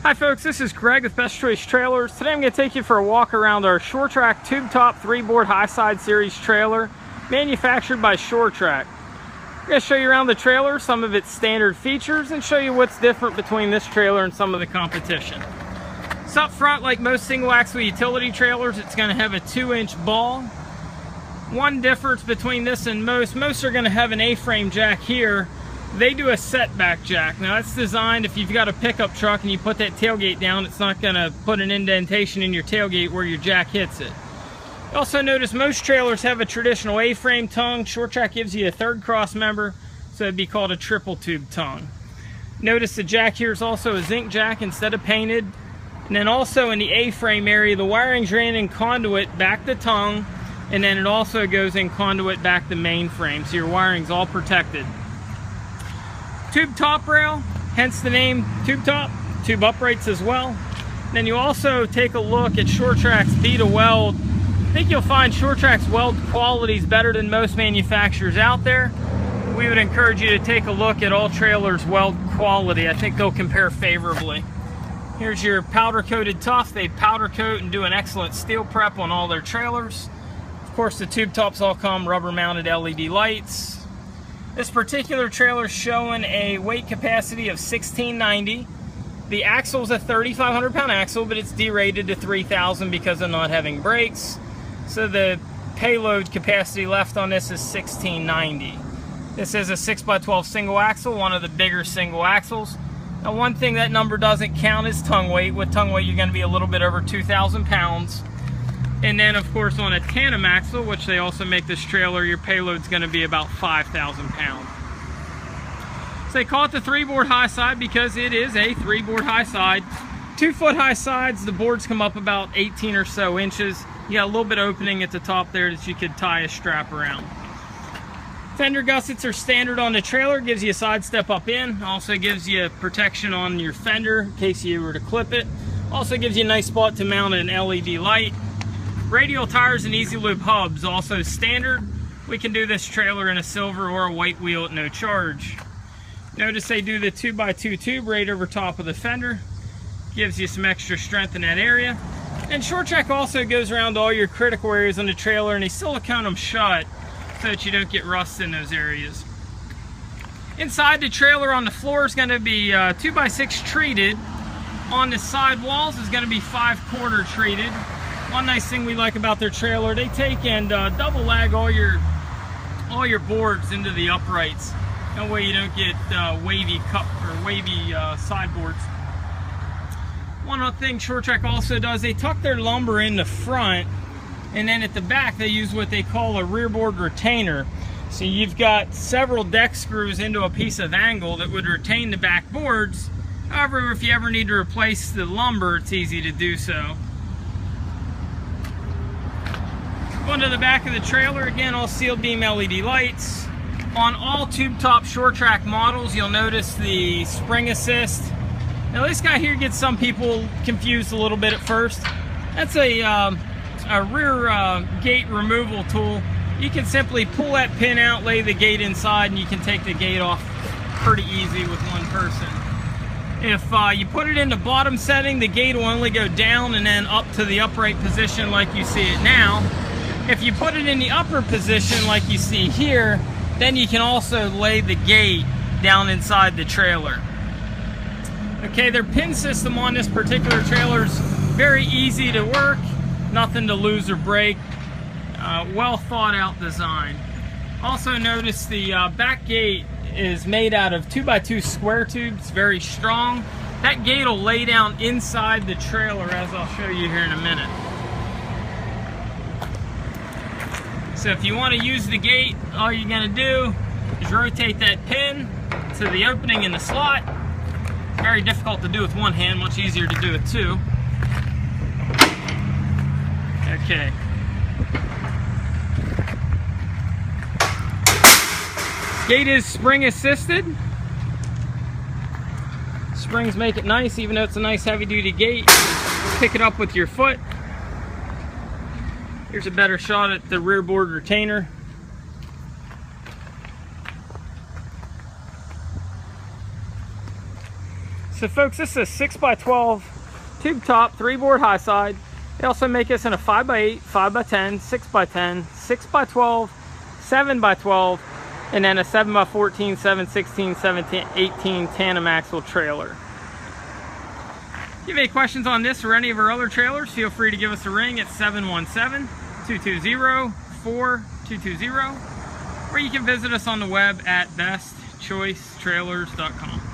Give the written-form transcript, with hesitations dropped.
Hi folks, this is Greg with Best Choice Trailers. Today I'm going to take you for a walk around our Trac tube top 3-board high side series trailer manufactured by Trac. I'm going to show you around the trailer, some of its standard features, and show you what's different between this trailer and some of the competition. So up front, like most single axle utility trailers, it's going to have a 2-inch ball. One difference between this and most are going to have an A-frame jack here. They do a setback jack. Now that's designed if you've got a pickup truck and you put that tailgate down, it's not going to put an indentation in your tailgate where your jack hits it. You also notice most trailers have a traditional A-frame tongue. Trac gives you a third cross member, so it'd be called a triple tube tongue. Notice the jack here is also a zinc jack instead of painted. And then also in the A-frame area, the wiring's ran in conduit back the tongue, and then it also goes in conduit back the main frame, so your wiring's all protected. Tube top rail, hence the name tube top, tube uprights as well. Then you also take a look at Trac's bead to weld. I think you'll find Trac's weld quality is better than most manufacturers out there. We would encourage you to take a look at all trailers' weld quality. I think they'll compare favorably. Here's your powder coated tough. They powder coat and do an excellent steel prep on all their trailers. Of course, the tube tops all come rubber mounted LED lights. This particular trailer is showing a weight capacity of 1690. The axle is a 3,500 pound axle, but it's derated to 3,000 because of not having brakes. So the payload capacity left on this is 1690. This is a 6x12 single axle, one of the bigger single axles. Now one thing that number doesn't count is tongue weight. With tongue weight you're going to be a little bit over 2,000 pounds. And then of course on a tandem axle, which they also make this trailer, your payload's going to be about 5,000 pounds. So they call it the 3-board high side because it is a 3-board high side. 2-foot high sides, the boards come up about 18 or so inches. You got a little bit of opening at the top there that you could tie a strap around. Fender gussets are standard on the trailer, gives you a side step up in, also gives you protection on your fender in case you were to clip it. Also gives you a nice spot to mount an LED light. Radial tires and easy lube hubs, also standard. We can do this trailer in a silver or a white wheel at no charge. Notice they do the 2x2 tube right over top of the fender. Gives you some extra strength in that area. And Trac also goes around all your critical areas on the trailer and they silicone them shut so that you don't get rust in those areas. Inside the trailer on the floor is going to be 2x6 treated. On the side walls is going to be 5-quarter treated. One nice thing we like about their trailer, they take and double lag all your boards into the uprights. That way you don't get wavy cup or wavy sideboards. One other thing Trac also does, they tuck their lumber in the front, and then at the back they use what they call a rearboard retainer. So you've got several deck screws into a piece of angle that would retain the back boards. However, if you ever need to replace the lumber, it's easy to do so. Going to the back of the trailer, again, all sealed beam LED lights. On all tube top Trac models, you'll notice the spring assist. Now this guy here gets some people confused a little bit at first. That's a rear gate removal tool. You can simply pull that pin out, lay the gate inside, and you can take the gate off pretty easy with one person. If you put it in the bottom setting, the gate will only go down and then up to the upright position like you see it now. If you put it in the upper position like you see here, then you can also lay the gate down inside the trailer. Okay, their pin system on this particular trailer is very easy to work, nothing to lose or break, well thought out design. Also notice the back gate is made out of 2x2 square tubes, very strong. That gate will lay down inside the trailer as I'll show you here in a minute. So if you want to use the gate, all you're going to do is rotate that pin to the opening in the slot. Very difficult to do with one hand, much easier to do with two. Okay. Gate is spring assisted. Springs make it nice, even though it's a nice heavy duty gate. Pick it up with your foot. Here's a better shot at the rear board retainer. So folks, this is a 6x12 tube top 3-board high side. They also make us in a 5x8, 5x10, 6x10, 6x12, 7x12, and then a 7x14, 7x16, 7x18 tandem axle trailer. If you have any questions on this or any of our other trailers, feel free to give us a ring at 717-220-4220, or you can visit us on the web at bestchoicetrailers.com.